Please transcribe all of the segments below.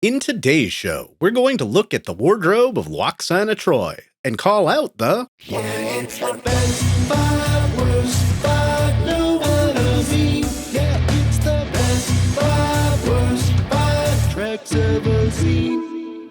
In today's show, we're going to look at the wardrobe of Lwaxana Troi and call out the Yeah, it's the best five, worst five, know what I mean? Yeah, it's the best five, worst five tracks ever seen.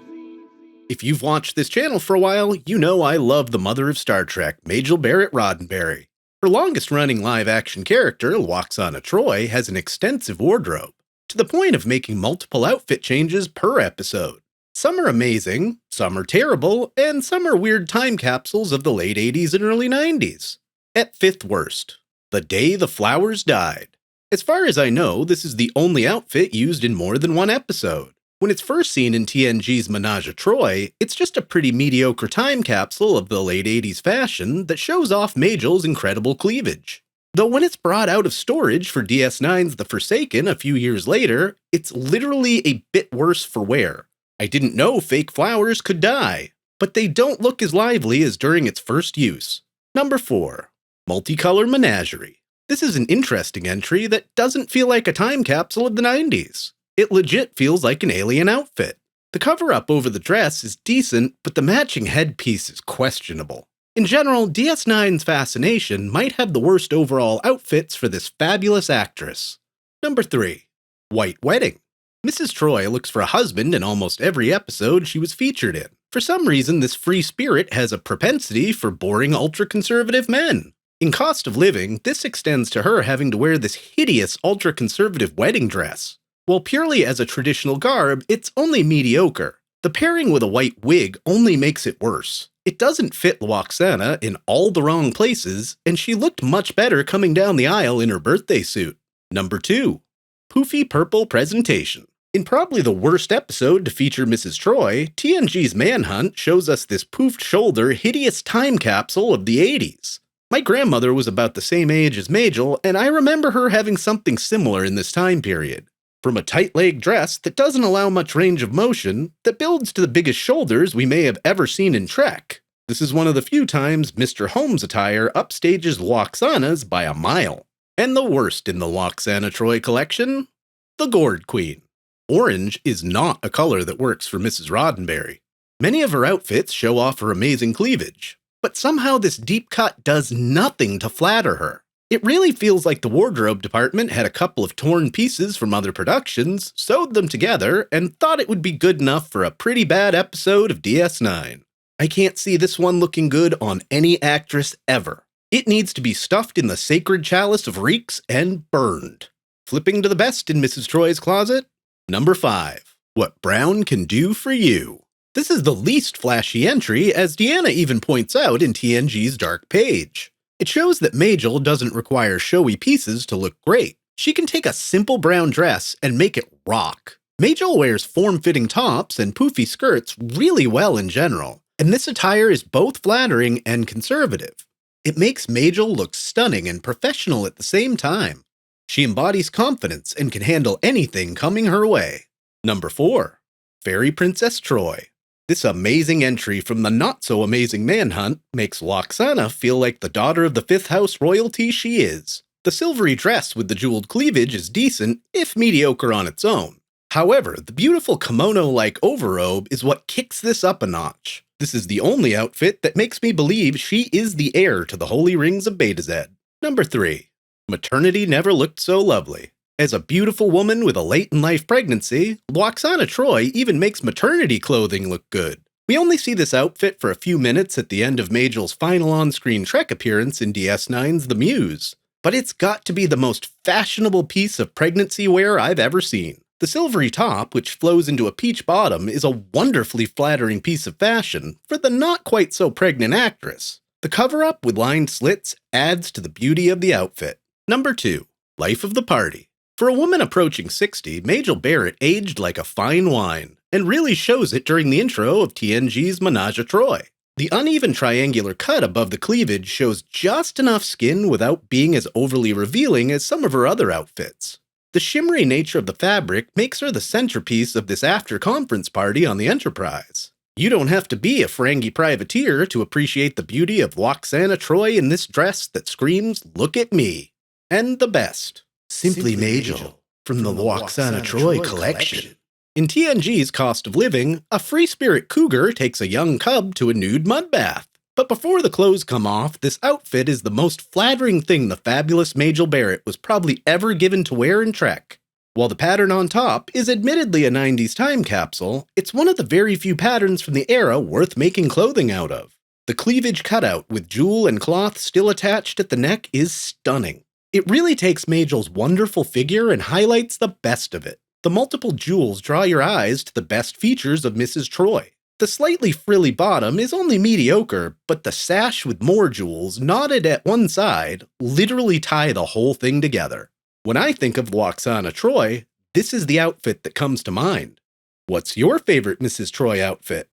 If you've watched this channel for a while, you know I love the mother of Star Trek, Majel Barrett-Roddenberry. Her longest-running live-action character, Lwaxana Troi, has an extensive wardrobe, to the point of making multiple outfit changes per episode. Some are amazing, some are terrible, and some are weird time capsules of the late 80s and early 90s. At fifth worst, the day the flowers died. As far as I know, this is the only outfit used in more than one episode. When it's first seen in TNG's Majel Troi, it's just a pretty mediocre time capsule of the late 80s fashion that shows off Majel's incredible cleavage. Though when it's brought out of storage for DS9's The Forsaken a few years later, it's literally a bit worse for wear. I didn't know fake flowers could die, but they don't look as lively as during its first use. Number 4. Multicolor Menagerie. This is an interesting entry that doesn't feel like a time capsule of the 90s. It legit feels like an alien outfit. The cover-up over the dress is decent, but the matching headpiece is questionable. In general, DS9's Fascination might have the worst overall outfits for this fabulous actress. Number 3. White Wedding. Mrs. Troi looks for a husband in almost every episode she was featured in. For some reason, this free spirit has a propensity for boring ultra-conservative men. In Cost of Living, this extends to her having to wear this hideous ultra-conservative wedding dress. While purely as a traditional garb, it's only mediocre. The pairing with a white wig only makes it worse. It doesn't fit Lwaxana in all the wrong places, and she looked much better coming down the aisle in her birthday suit. Number 2. Poofy Purple Presentation. In probably the worst episode to feature Mrs. Troi, TNG's Manhunt shows us this poofed shoulder, hideous time capsule of the 80s. My grandmother was about the same age as Majel, and I remember her having something similar in this time period. From a tight-leg dress that doesn't allow much range of motion, that builds to the biggest shoulders we may have ever seen in Trek. This is one of the few times Mr. Holmes' attire upstages Lwaxana's by a mile. And the worst in the Lwaxana Troi collection? The Gourd Queen. Orange is not a color that works for Mrs. Roddenberry. Many of her outfits show off her amazing cleavage, but somehow this deep cut does nothing to flatter her. It really feels like the wardrobe department had a couple of torn pieces from other productions, sewed them together, and thought it would be good enough for a pretty bad episode of DS9. I can't see this one looking good on any actress ever. It needs to be stuffed in the sacred chalice of reeks and burned. Flipping to the best in Mrs. Troi's closet? Number 5. What Brown Can Do For You. This is the least flashy entry, as Deanna even points out in TNG's Dark Page. It shows that Majel doesn't require showy pieces to look great. She can take a simple brown dress and make it rock. Majel wears form-fitting tops and poofy skirts really well in general, and this attire is both flattering and conservative. It makes Majel look stunning and professional at the same time. She embodies confidence and can handle anything coming her way. Number 4. Fairy Princess Troi. This amazing entry from the not-so-amazing Manhunt makes Lwaxana feel like the daughter of the 5th House royalty she is. The silvery dress with the jeweled cleavage is decent, if mediocre on its own. However, the beautiful kimono-like overrobe is what kicks this up a notch. This is the only outfit that makes me believe she is the heir to the holy rings of Betazed. Number 3. Maternity never looked so lovely. As a beautiful woman with a late-in-life pregnancy, Lwaxana Troi even makes maternity clothing look good. We only see this outfit for a few minutes at the end of Majel's final on-screen Trek appearance in DS9's The Muse, but it's got to be the most fashionable piece of pregnancy wear I've ever seen. The silvery top, which flows into a peach bottom, is a wonderfully flattering piece of fashion for the not-quite-so-pregnant actress. The cover-up with lined slits adds to the beauty of the outfit. Number 2. Life of the Party. For a woman approaching 60, Majel Barrett aged like a fine wine, and really shows it during the intro of TNG's Majel Troi. The uneven triangular cut above the cleavage shows just enough skin without being as overly revealing as some of her other outfits. The shimmery nature of the fabric makes her the centerpiece of this after-conference party on the Enterprise. You don't have to be a Ferengi privateer to appreciate the beauty of Lwaxana Troi in this dress that screams, "Look at me." And the best. Simply Majel, from the Lwaxana Troi collection. In TNG's Cost of Living, a free spirit cougar takes a young cub to a nude mud bath. But before the clothes come off, this outfit is the most flattering thing the fabulous Majel Barrett was probably ever given to wear in Trek. While the pattern on top is admittedly a 90s time capsule, it's one of the very few patterns from the era worth making clothing out of. The cleavage cutout with jewel and cloth still attached at the neck is stunning. It really takes Majel's wonderful figure and highlights the best of it. The multiple jewels draw your eyes to the best features of Mrs. Troi. The slightly frilly bottom is only mediocre, but the sash with more jewels knotted at one side literally tie the whole thing together. When I think of Lwaxana Troi, this is the outfit that comes to mind. What's your favorite Mrs. Troi outfit?